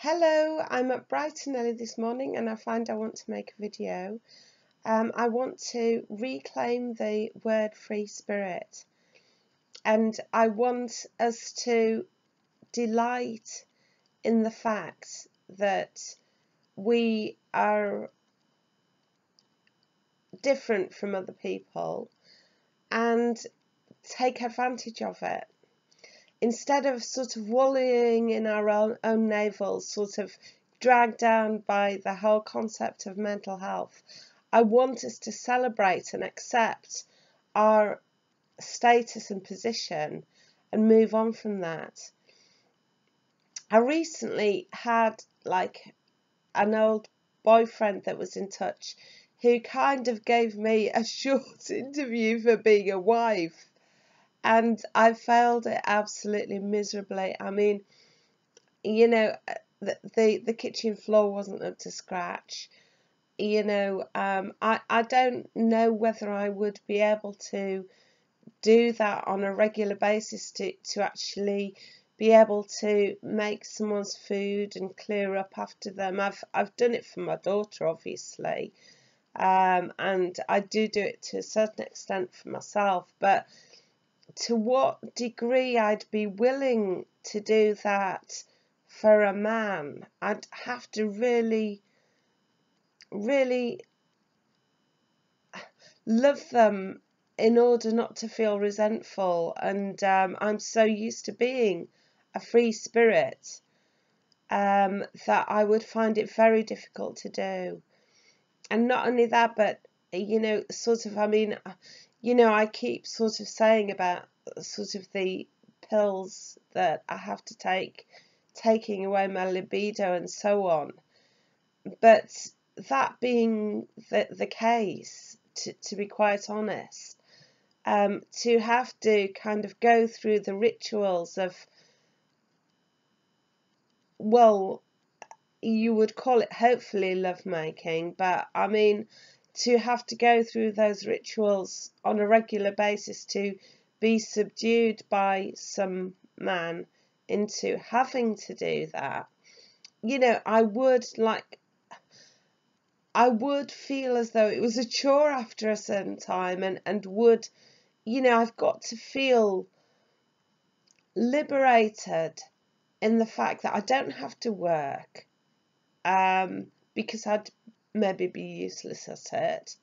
Hello, I'm up bright and early this morning and I find I want to make a video. I want to reclaim the word free spirit, and I want us to delight in the fact that we are different from other people and take advantage of it. Instead of sort of wallowing in our own navels, sort of dragged down by the whole concept of mental health, I want us to celebrate and accept our status and position and move on from that. I recently had an old boyfriend that was in touch who kind of gave me a short interview for being a wife. And I failed it absolutely miserably. I mean, the kitchen floor wasn't up to scratch. I don't know whether I would be able to do that on a regular basis to actually be able to make someone's food and clear up after them. I've done it for my daughter, obviously, and I do it to a certain extent for myself, but to what degree I'd be willing to do that for a man, I'd have to really, really love them in order not to feel resentful. And I'm so used to being a free spirit that I would find it very difficult to do. And not only that, but I keep sort of saying about sort of the pills that I have to take, taking away my libido and so on. But that being the case, to be quite honest, to have to kind of go through the rituals of, well, you would call it hopefully lovemaking, but I mean, to have to go through those rituals on a regular basis to be subdued by some man into having to do that, I would feel as though it was a chore after a certain time, and would, I've got to feel liberated in the fact that I don't have to work, because I'd maybe be useless at it,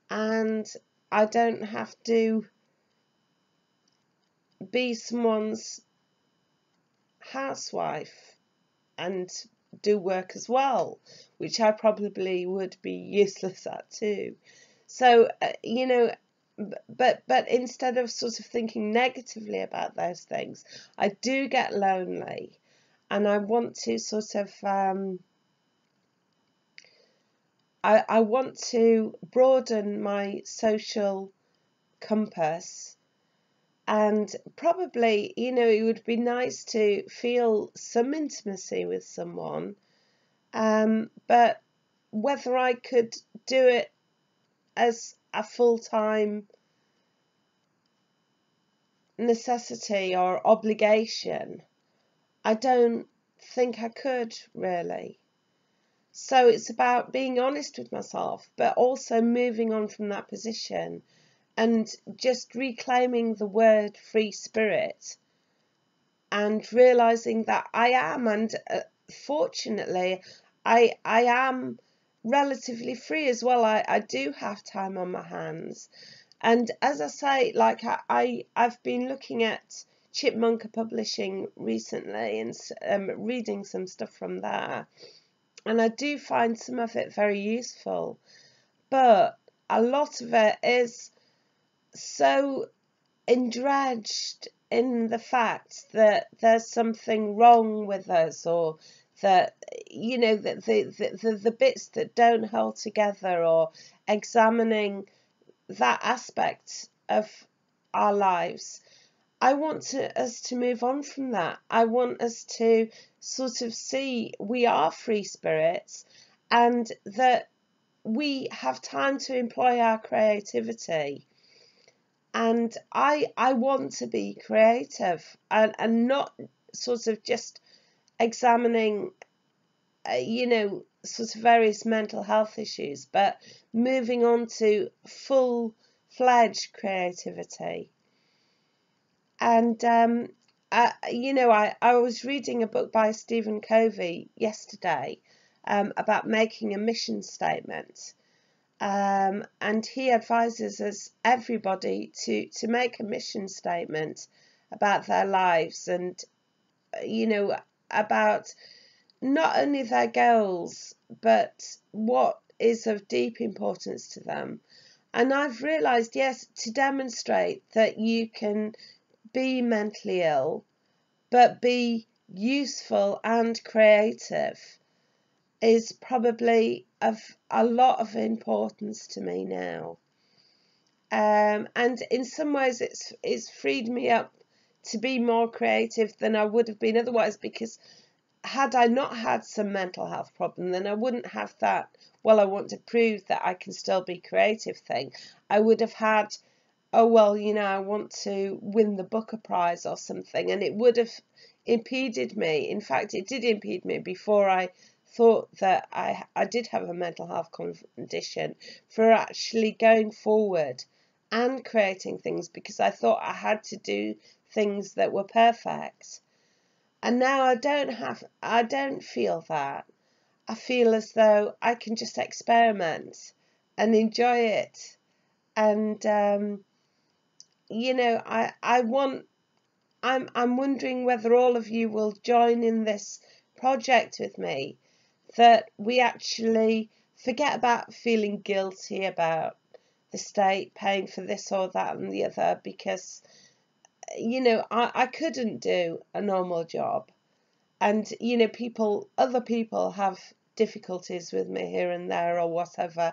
and I don't have to be someone's housewife and do work as well, which I probably would be useless at too. So but instead of sort of thinking negatively about those things, I do get lonely, and I want to sort of I want to broaden my social compass, and probably, it would be nice to feel some intimacy with someone, but whether I could do it as a full-time necessity or obligation, I don't think I could really. So it's about being honest with myself, but also moving on from that position and just reclaiming the word free spirit, and realizing that I am, and fortunately I am relatively free as well. I do have time on my hands, and as I say, I've been looking at Chipmunk publishing recently and reading some stuff from there, and I do find some of it very useful, but a lot of it is so endredged in the fact that there's something wrong with us, or that that the bits that don't hold together, or examining that aspect of our lives. I want us to move on from that. I want us to sort of see we are free spirits, and that we have time to employ our creativity. And I want to be creative, and not sort of just examining sort of various mental health issues, but moving on to full-fledged creativity. And I was reading a book by Stephen Covey yesterday about making a mission statement. And he advises us, everybody, to make a mission statement about their lives, and about not only their goals but what is of deep importance to them. And I've realised, yes, to demonstrate that you can be mentally ill but be useful and creative is probably of a lot of importance to me now. And in some ways it's freed me up to be more creative than I would have been otherwise, because had I not had some mental health problem, then I wouldn't have that, well, I want to prove that I can still be creative thing. I would have had, oh, well, I want to win the Booker Prize or something, and it would have impeded me. In fact, it did impede me before I thought that I did have a mental health condition, for actually going forward and creating things, because I thought I had to do things that were perfect. And now I don't feel that. I feel as though I can just experiment and enjoy it. And I'm wondering whether all of you will join in this project with me, that we actually forget about feeling guilty about the state paying for this or that and the other, because I couldn't do a normal job, and other people have difficulties with me here and there or whatever,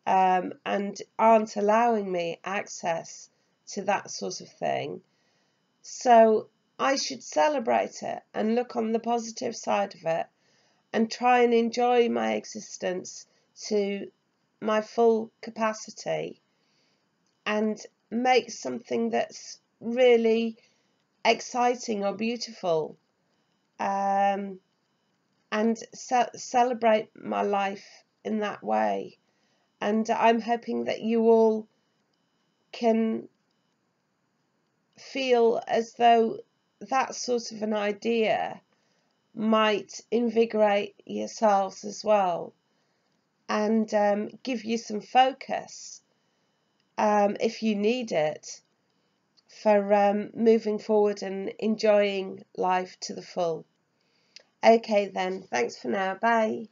and aren't allowing me access to that sort of thing. So I should celebrate it and look on the positive side of it and try and enjoy my existence to my full capacity, and make something that's really exciting or beautiful, and celebrate my life in that way. And I'm hoping that you all can feel as though that sort of an idea might invigorate yourselves as well, and give you some focus, if you need it, for moving forward and enjoying life to the full. Okay then, thanks for now, bye.